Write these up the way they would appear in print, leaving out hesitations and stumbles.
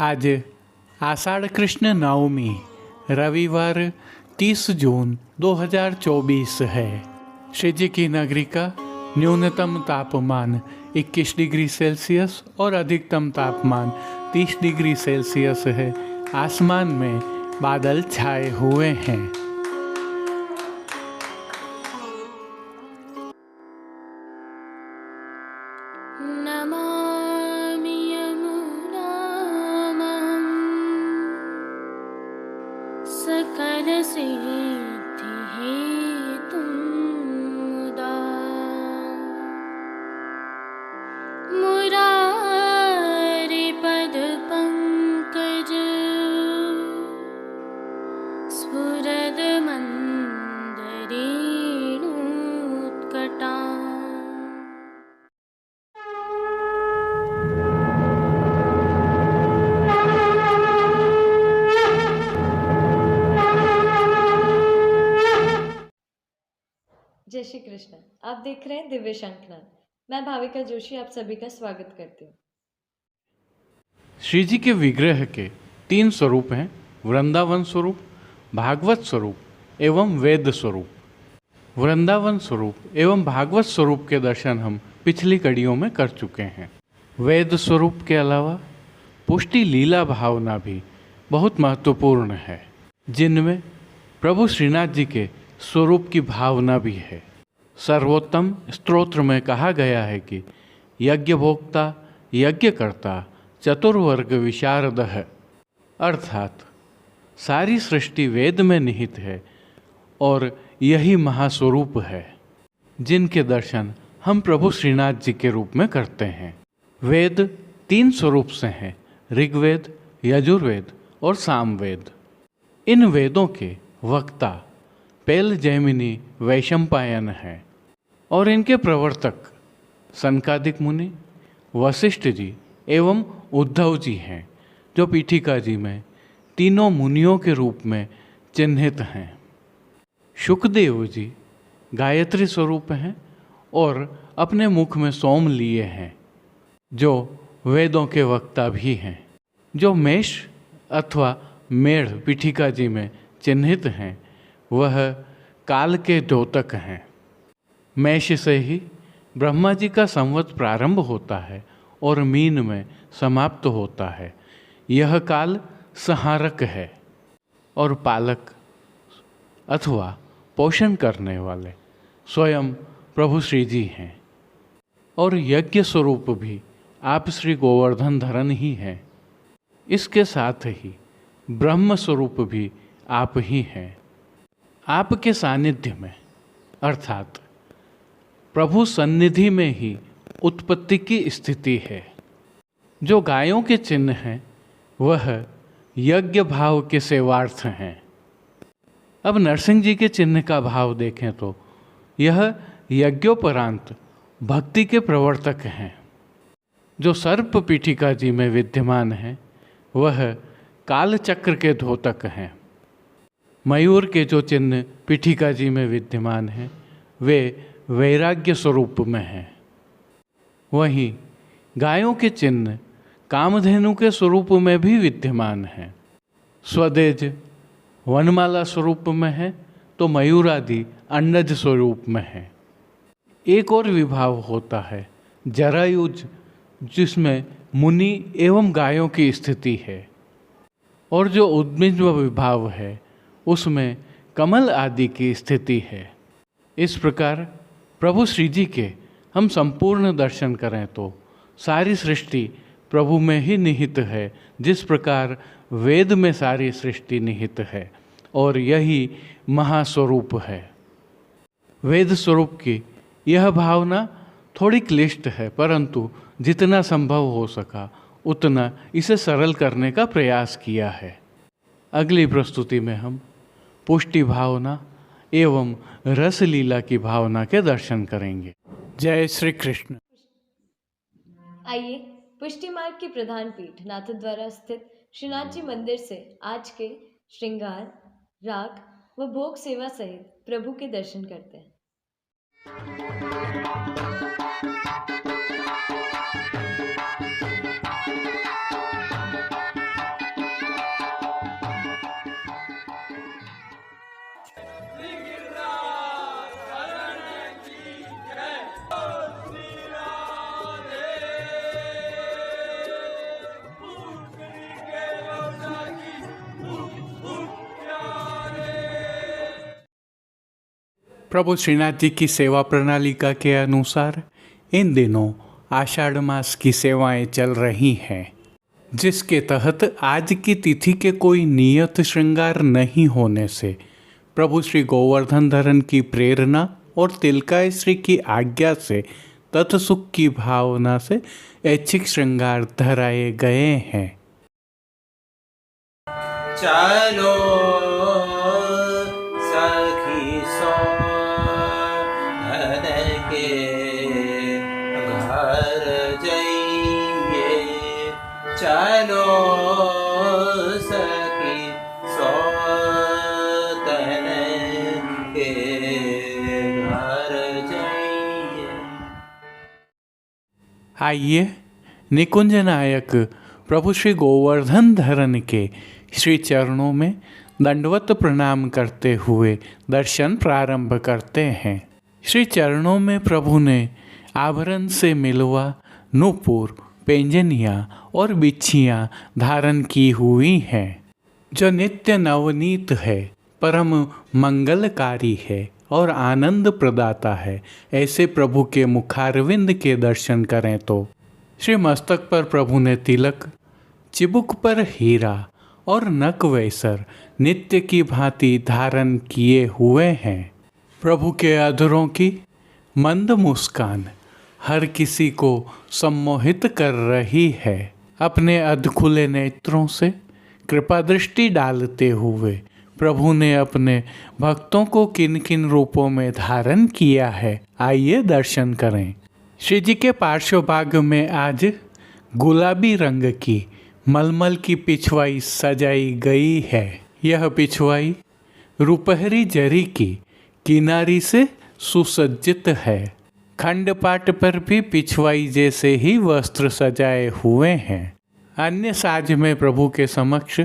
आज आषाढ़ कृष्ण नवमी रविवार 30 जून 2024 है। श्री जी की नगरी का न्यूनतम तापमान 21 डिग्री सेल्सियस और अधिकतम तापमान 30 डिग्री सेल्सियस है। आसमान में बादल छाए हुए हैं। नमामि यमुनां सकलसिद्धिहेतुं मुदा मुरारिपदपङ्कज स्फुरदमन्दरेणुत्कटा। जय श्री कृष्ण। आप देख रहे हैं दिव्य शंखनाद। मैं भाविका जोशी आप सभी का स्वागत करती हूँ। श्री जी के विग्रह के 3 स्वरूप हैं, वृंदावन स्वरूप, भागवत स्वरूप एवं वेद स्वरूप। वृंदावन स्वरूप एवं भागवत स्वरूप के दर्शन हम पिछली कड़ियों में कर चुके हैं। वेद स्वरूप के अलावा पुष्टि लीला भावना भी बहुत महत्वपूर्ण है, जिनमें प्रभु श्रीनाथ जी के स्वरूप की भावना भी है। सर्वोत्तम स्तोत्र में कहा गया है कि यज्ञ भोक्ता यज्ञकर्ता चतुर्वर्ग विशारद है, अर्थात सारी सृष्टि वेद में निहित है और यही महास्वरूप है, जिनके दर्शन हम प्रभु श्रीनाथ जी के रूप में करते हैं। वेद 3 स्वरूप से हैं, ऋग्वेद, यजुर्वेद और सामवेद। इन वेदों के वक्ता पेल जैमिनी वैशंपायन है और इनके प्रवर्तक सनकादिक मुनि, वशिष्ठ जी एवं उद्धव जी हैं, जो पीठिका जी में तीनों मुनियों के रूप में चिन्हित हैं। शुकदेव जी गायत्री स्वरूप हैं और अपने मुख में सोम लिए हैं, जो वेदों के वक्ता भी हैं। जो मेष अथवा मेढ़ पीठिका जी में चिन्हित हैं, वह काल के द्योतक हैं। मेष से ही ब्रह्मा जी का संवत प्रारंभ होता है और मीन में समाप्त होता है। यह काल संहारक है और पालक अथवा पोषण करने वाले स्वयं प्रभु श्री जी हैं। और यज्ञ स्वरूप भी आप श्री गोवर्धन धरन ही हैं। इसके साथ ही ब्रह्म स्वरूप भी आप ही हैं। आपके सानिध्य में अर्थात प्रभु सन्निधि में ही उत्पत्ति की स्थिति है। जो गायों के चिन्ह हैं, वह यज्ञ भाव के सेवार्थ हैं। अब नरसिंह जी के चिन्ह का भाव देखें तो यह यज्ञोपरांत भक्ति के प्रवर्तक हैं। जो सर्प पीठिका जी में विद्यमान है, वह कालचक्र के द्योतक हैं। मयूर के जो चिन्ह पीठिका जी में विद्यमान हैं, वे वैराग्य स्वरूप में हैं। वहीं गायों के चिन्ह कामधेनु के स्वरूप में भी विद्यमान हैं। स्वदेज वनमाला स्वरूप में है, तो मयूरादि अंडज स्वरूप में है। एक और विभाव होता है जरायुज, जिसमें मुनि एवं गायों की स्थिति है। और जो उद्मिज्व विभाव है, उसमें कमल आदि की स्थिति है। इस प्रकार प्रभु श्री जी के हम संपूर्ण दर्शन करें तो सारी सृष्टि प्रभु में ही निहित है, जिस प्रकार वेद में सारी सृष्टि निहित है और यही महास्वरूप है। वेद स्वरूप की यह भावना थोड़ी क्लिष्ट है, परंतु जितना संभव हो सका उतना इसे सरल करने का प्रयास किया है। अगली प्रस्तुति में हम पुष्टि भावना एवं रस लीला की भावना के दर्शन करेंगे। जय श्री कृष्ण। आइए पुष्टि मार्ग की प्रधान पीठ नाथद्वारा स्थित श्रीनाथ जी मंदिर से आज के श्रृंगार, राग व भोग सेवा सहित प्रभु के दर्शन करते हैं। प्रभु श्रीनाथ जी की सेवा प्रणालिका के अनुसार इन दिनों आषाढ़ मास की सेवाएं चल रही हैं, जिसके तहत आज की तिथि के कोई नियत श्रृंगार नहीं होने से प्रभु श्री गोवर्धन धरन की प्रेरणा और तिलकाय श्री की आज्ञा से तत्सुख की भावना से ऐच्छिक श्रृंगार धराए गए हैं। चलो सखी सो धन के घर जाइए, चलो सखी सो धन के घर जाइए। आइए निकुंज नायक प्रभु श्री गोवर्धन धरन के श्री चरणों में दंडवत प्रणाम करते हुए दर्शन प्रारंभ करते हैं। श्री चरणों में प्रभु ने आभरण से मिलवा नूपुर, पेंजनिया और बिच्छियाँ धारण की हुई हैं, जो नित्य नवनीत है, परम मंगलकारी है और आनंद प्रदाता है। ऐसे प्रभु के मुखारविंद के दर्शन करें तो श्री मस्तक पर प्रभु ने तिलक, चिबुक पर हीरा और नक वैसर नित्य की भांति धारण किए हुए हैं। प्रभु के अधरों की मंद मुस्कान हर किसी को सम्मोहित कर रही है। अपने अधखुले नेत्रों से कृपा दृष्टि डालते हुए प्रभु ने अपने भक्तों को किन किन रूपों में धारण किया है, आइए दर्शन करें। श्री जी के पार्श्व भाग में आज गुलाबी रंग की मलमल की पिछवाई सजाई गई है। यह पिछवाई रुपहरी जरी की किनारी से सुसज्जित है। खंडपाट पर भी पिछवाई जैसे ही वस्त्र सजाए हुए हैं। अन्य साज में प्रभु के समक्ष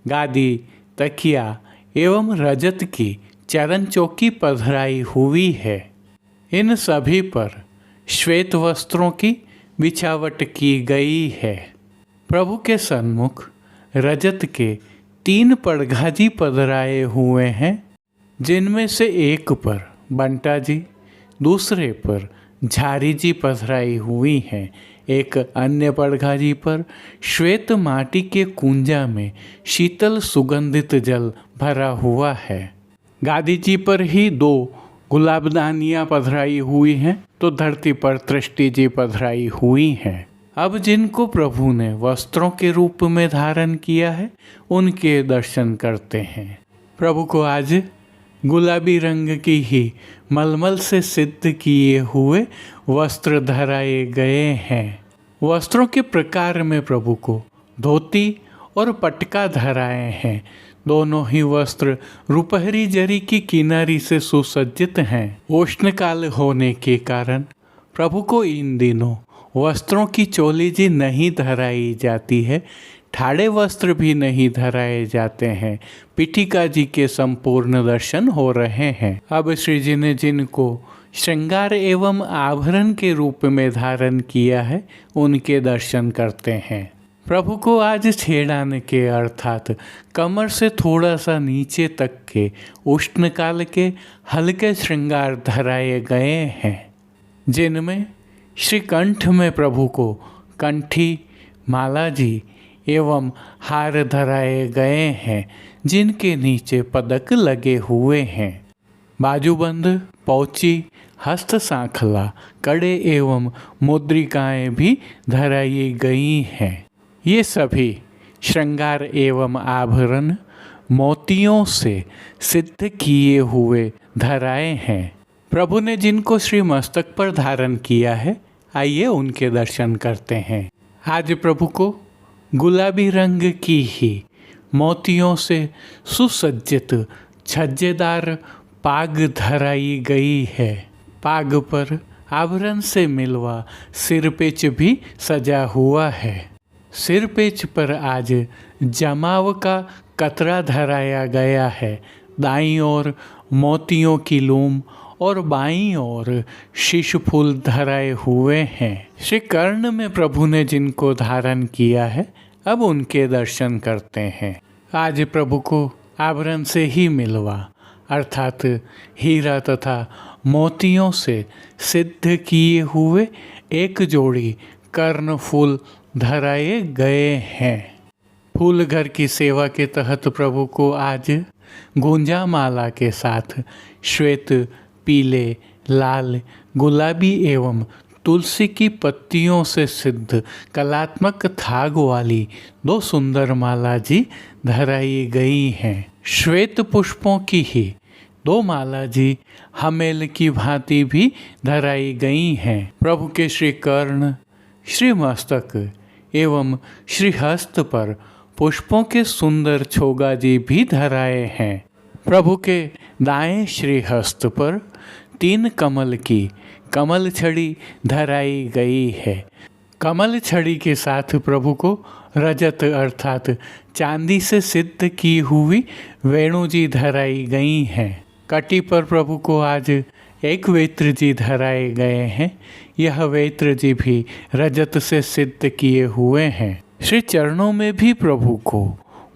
गादी, तकिया एवं रजत की चरण चौकी पधराई हुई है। इन सभी पर श्वेत वस्त्रों की बिछावट की गई है। प्रभु के सन्मुख रजत के 3 पड़घाजी पधराए हुए हैं, जिनमें से एक पर बंटा जी, दूसरे पर झारी जी पधराई हुई हैं। एक अन्य पड़घाजी पर श्वेत माटी के कुंजा में शीतल सुगंधित जल भरा हुआ है। गादी जी पर ही 2 गुलाबदानियाँ पधराई हुई हैं, तो धरती पर तृष्टि जी पधराई हुई हैं। अब जिनको प्रभु ने वस्त्रों के रूप में धारण किया है, उनके दर्शन करते हैं। प्रभु को आज गुलाबी रंग की ही मलमल से सिद्ध किए हुए वस्त्र धराए गए हैं। वस्त्रों के प्रकार में प्रभु को धोती और पटका धराए हैं। दोनों ही वस्त्र रुपहरी जरी की किनारी से सुसज्जित हैं। उष्णकाल होने के कारण प्रभु को इन दिनों वस्त्रों की चोली जी नहीं धराई जाती है, ठाड़े वस्त्र भी नहीं धराए जाते हैं। पीठिका जी के संपूर्ण दर्शन हो रहे हैं। अब श्री जी ने जिनको श्रृंगार एवं आभरण के रूप में धारण किया है, उनके दर्शन करते हैं। प्रभु को आज छेड़ाने के अर्थात कमर से थोड़ा सा नीचे तक के उष्णकाल के हल्के श्रृंगार धराए गए हैं, जिनमें श्री कंठ में प्रभु को कंठी, माला जी एवं हार धराए गए हैं, जिनके नीचे पदक लगे हुए हैं। बाजूबंद, पौची, हस्त सांखला, कड़े एवं मुद्रिकाएं भी धराई गई हैं। ये सभी श्रृंगार एवं आभरण मोतियों से सिद्ध किए हुए धराए हैं। प्रभु ने जिनको श्री मस्तक पर धारण किया है, आइए उनके दर्शन करते हैं। आज प्रभु को गुलाबी रंग की ही मोतियों से सुसज्जित छज्जेदार पाग धराई गई है। पाग पर आभरण से मिलवा सिरपेच भी सजा हुआ है। सिरपेच पर आज जमाव का कतरा धराया गया है। दाईं ओर मोतियों की लूम और बाईं ओर शीश फूल धराए हुए हैं। श्री कर्ण में प्रभु ने जिनको धारण किया है, अब उनके दर्शन करते हैं। आज प्रभु को आभरण से ही मिलवा अर्थात हीरा तथा मोतियों से सिद्ध किए हुए एक जोड़ी कर्णफूल धराए गए हैं। फूल घर की सेवा के तहत प्रभु को आज गुंजा माला के साथ श्वेत, पीले, लाल, गुलाबी एवं तुलसी की पत्तियों से सिद्ध कलात्मक थाग वाली 2 सुंदर माला जी धराई गई हैं। श्वेत पुष्पों की ही 2 माला जी हमेल की भांति भी धराई गई हैं। प्रभु के श्री कर्ण, श्री मस्तक एवं श्री हस्त पर पुष्पों के सुंदर छोगा जी भी धराए हैं। प्रभु के दाएं श्री हस्त पर 3 कमल की कमल छड़ी धराई गई है। कमल छड़ी के साथ प्रभु को रजत अर्थात चांदी से सिद्ध की हुई वेणु जी धराई गई हैं। कटी पर प्रभु को आज एक वेत्र जी धराए गए हैं। यह वेत्र जी भी रजत से सिद्ध किए हुए हैं। श्री चरणों में भी प्रभु को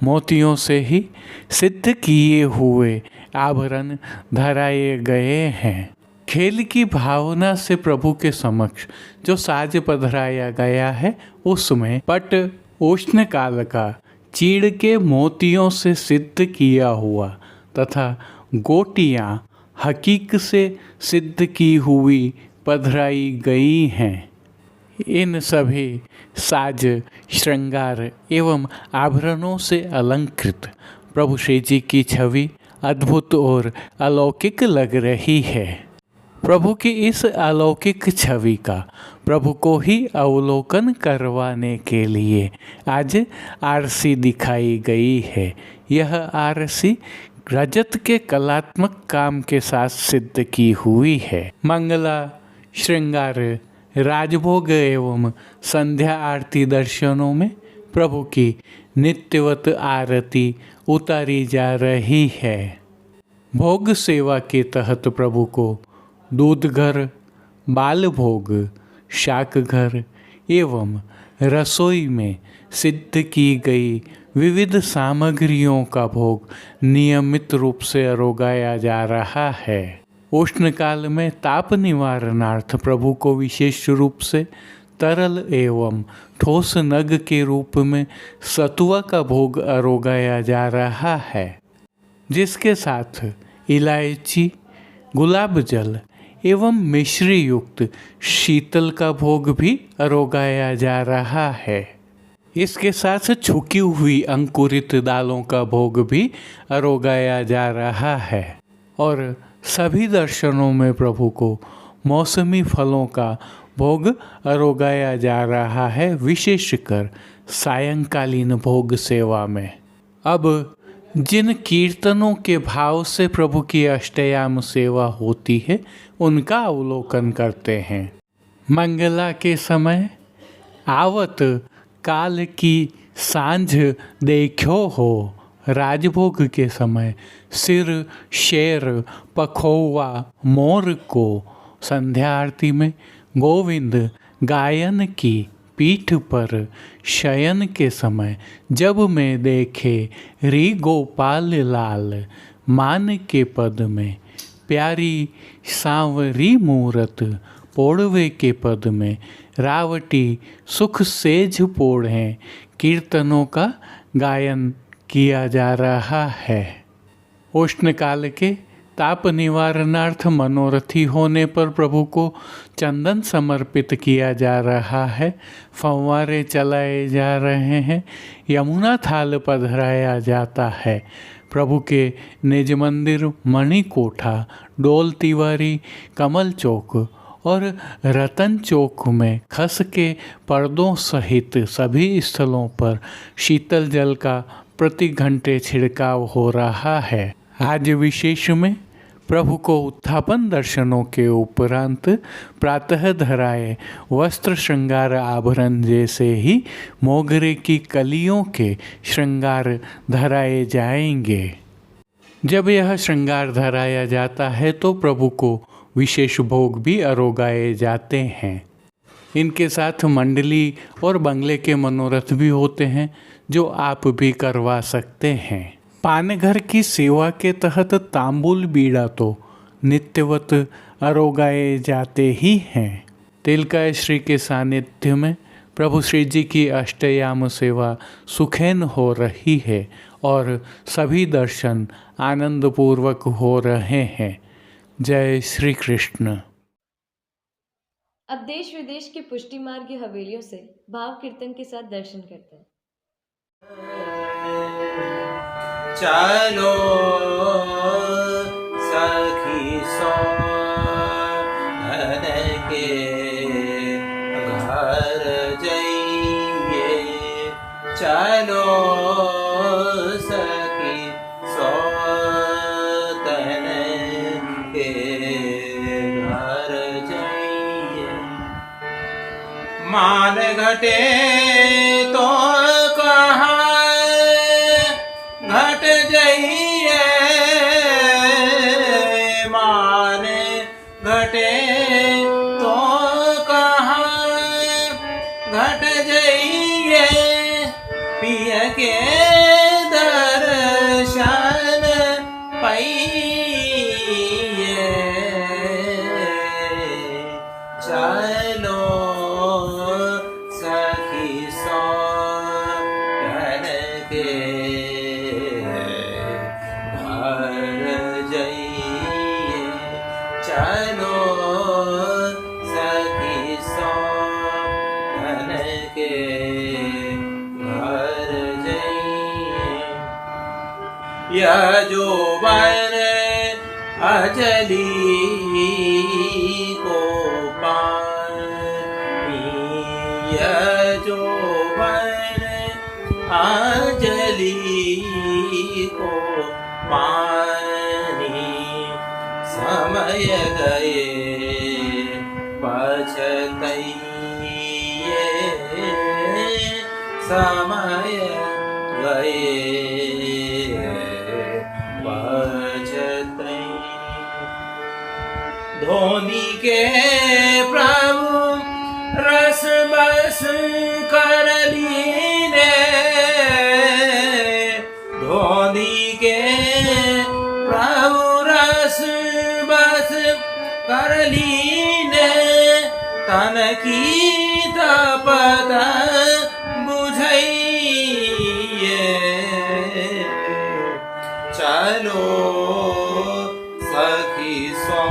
मोतियों से ही सिद्ध किए हुए आभरण धराए गए हैं। खेल की भावना से प्रभु के समक्ष जो साज पधराया गया है उसमें पट उष्ण काल का चीड़ के मोतियों से सिद्ध किया हुआ तथा गोटियाँ हकीक से सिद्ध की हुई पधराई गई हैं। इन सभी साज, श्रृंगार एवं आभरणों से अलंकृत प्रभु श्री जी की छवि अद्भुत और अलौकिक लग रही है। प्रभु की इस अलौकिक छवि का प्रभु को ही अवलोकन करवाने के लिए आज आरसी दिखाई गई है। यह आरसी रजत के कलात्मक काम के साथ सिद्ध की हुई है। मंगला, श्रृंगार, राजभोग एवं संध्या आरती दर्शनों में प्रभु की नित्यवत आरती उतारी जा रही है। भोग सेवा के तहत प्रभु को दूध घर, बाल भोग, शाक घर एवं रसोई में सिद्ध की गई विविध सामग्रियों का भोग नियमित रूप से अरोगाया जा रहा है। उष्णकाल में ताप निवारणार्थ प्रभु को विशेष रूप से तरल एवं ठोस नग के रूप में सतुआ का भोग अरोगाया जा रहा है, जिसके साथ इलायची, गुलाब जल एवं मिश्री युक्त शीतल का भोग भी अरोगाया जा रहा है। इसके साथ छुकी हुई अंकुरित दालों का भोग भी अरोगाया जा रहा है और सभी दर्शनों में प्रभु को मौसमी फलों का भोग अरोगाया जा रहा है, विशेषकर सायंकालीन भोग सेवा में। अब जिन कीर्तनों के भाव से प्रभु की अष्टयाम सेवा होती है उनका अवलोकन करते हैं। मंगला के समय आवत काल की सांझ देखो हो, राजभोग के समय सिर शेर पखोवा मोर को, संध्या आरती में गोविंद गायन की पीठ पर शयन के समय जब मैं देखे री गोपाल लाल, मान के पद में प्यारी सांवरी मूरत, पोड़वे के पद में रावटी सुख सेज पोढ़ें, कीर्तनों का गायन किया जा रहा है। उष्णकाल के ताप निवारणार्थ मनोरथी होने पर प्रभु को चंदन समर्पित किया जा रहा है, फव्वारे चलाए जा रहे हैं, यमुना थाल पधराया जाता है। प्रभु के निज मंदिर मणिकोठा, डोल तिवारी, कमल चौक और रतन चौक में खस के पर्दों सहित सभी स्थलों पर शीतल जल का प्रति घंटे छिड़काव हो रहा है। आज विशेष में प्रभु को उत्थापन दर्शनों के उपरांत प्रातः धराए वस्त्र श्रृंगार आभरण जैसे ही मोगरे की कलियों के श्रृंगार धराए जाएंगे। जब यह श्रृंगार धराया जाता है तो प्रभु को विशेष भोग भी अरोगाए जाते हैं। इनके साथ मंडली और बंगले के मनोरथ भी होते हैं जो आप भी करवा सकते हैं। पानघर की सेवा के तहत तांबुल बीड़ा तो नित्यवत अरोगाए जाते ही हैं। तिलकाय श्री के सानिध्य में प्रभु श्री जी की अष्टयाम सेवा सुखैन हो रही है और सभी दर्शन आनंदपूर्वक हो रहे हैं। जय श्री कृष्ण। अब देश विदेश की पुष्टि मार्ग की हवेलियों से भाव कीर्तन के साथ दर्शन करते हैं। चलो सखी सो धन के घर जाइए, चलो सखी सो धन के घर जाइए। मान घटे तो कहाँ घट जाइए, मान घटे तो कहाँ घट जाइए। पिय के दर्शन पाइए, चलो सखी सो धन के चलो सखी सो धन के घर जाइए। यह जो वन अजली को पानी, यह जो वन अजली को पानी, समय गए पछतइए, समय गए पछतइए। धोनी के प्रभु रस बस कर लीने, धोनी के प्रभु रस बस कर लीने, तन की तपत बुझाइए, चलो सखी सो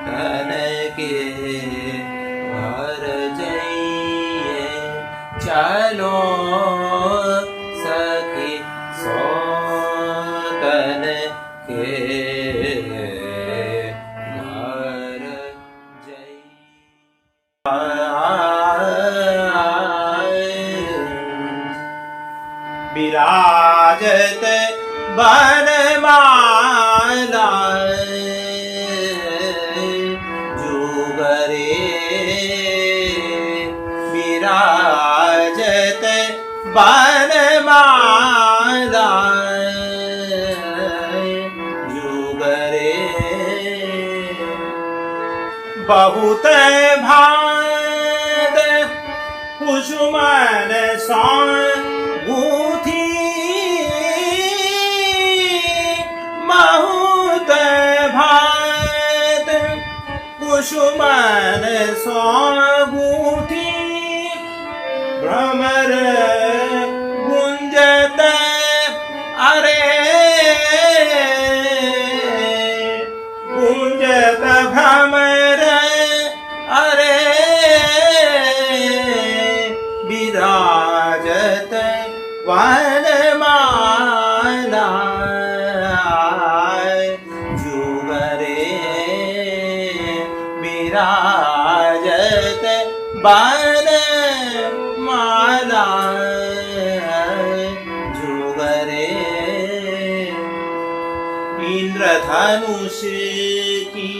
धन के घर जाइए, चलो सखी सो धन के घर जाइए। विराजत बनमाला जुगरे, विराजत बनमाला जुगरे। बहुत भात कुसुमन सौ गूथी, बहुत भात कुसुमन सौ गूथी, भ्रमर गुंजत अरे गुंजत भ्रमर अरे, विराजत वनमाला जुगरे, विराजत वनमाला जुगरे। इंद्रधनुष की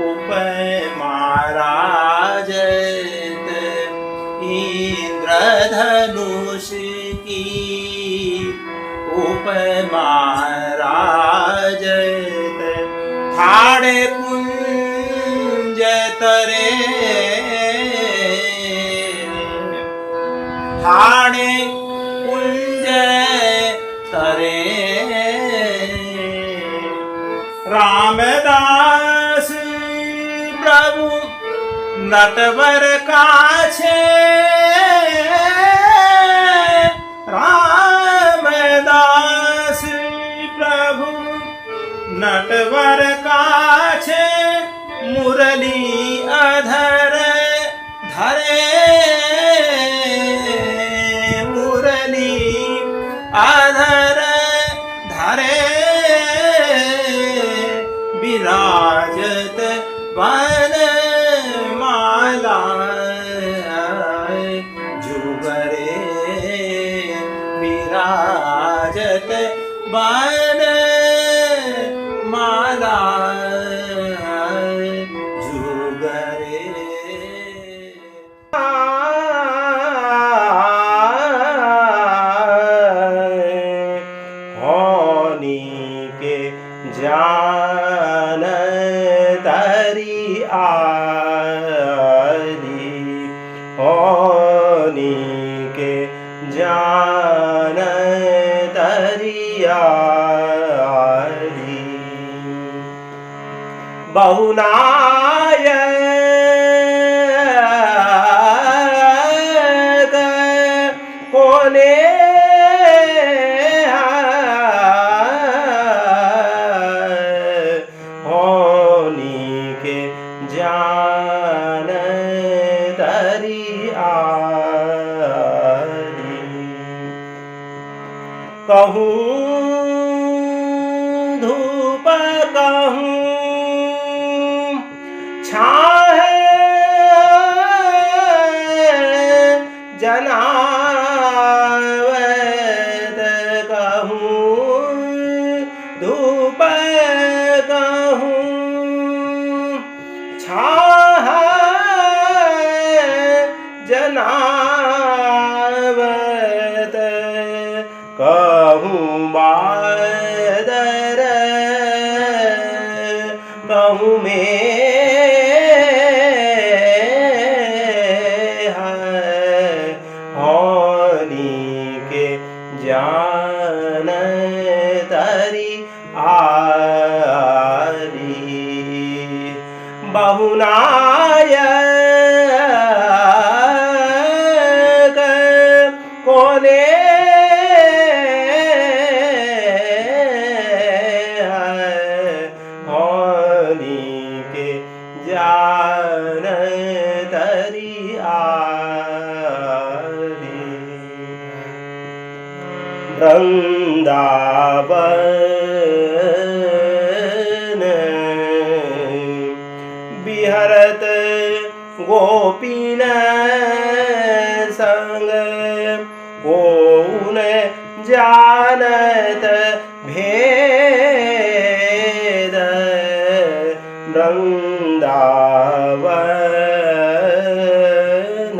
उपमा राजत, इंद्रधनुष की उपमा राजत, ठाड़े कुंज तरे, ठाड़े कुंज तरे रामदास प्रभु नटवर काछे रामदास प्रभु नटवर काछे मुरली अधर धरे मुरली अधर धरे विराजत वन माला जुगरे विराजत वन माला जुगरे होनी के जान तरी आली होनी के जान तरी आली बहुनायक कोने होनी के जान तरी आली कहूँ धूप कहूँ छाह जनावत कहूँ धूप कहूँ छाह जनावत कहूँ बादर कहूँ में होनी के जान तरी आली बहुनायक कोने होनी के जान तरी आली वृंदावन बिहरत गोपीन संग कौन जानत भेद वृंदावन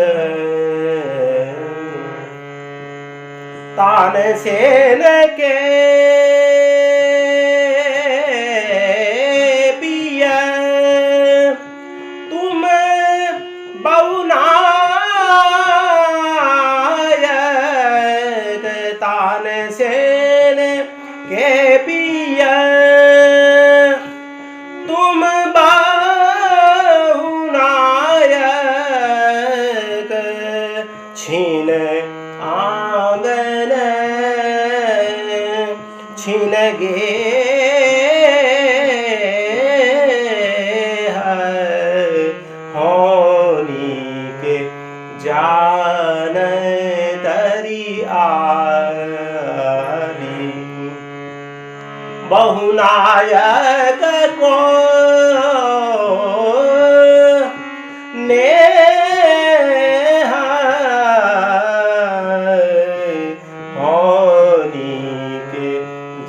तानसेन के पिया तुम बहुनायक तानसेन के पिया तुम बहुनायक छीन आंगन छिन गे होनी के जान तरी आली बहुनायक को ने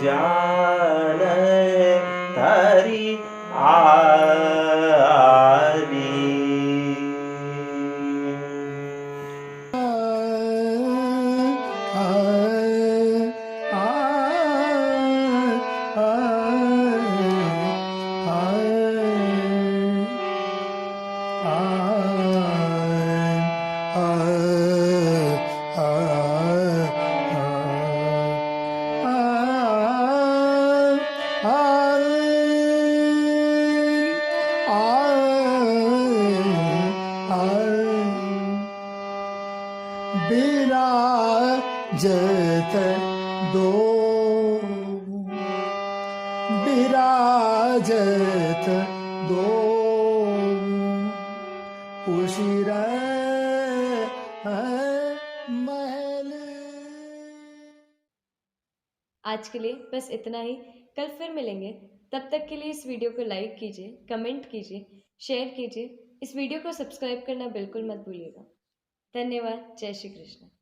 जान तरी आली विराजत दो विराजत दो उशिर महल। आज के लिए बस इतना ही। कल फिर मिलेंगे। तब तक के लिए इस वीडियो को लाइक कीजिए, कमेंट कीजिए, शेयर कीजिए। इस वीडियो को सब्सक्राइब करना बिल्कुल मत भूलिएगा। धन्यवाद। जय श्री कृष्ण।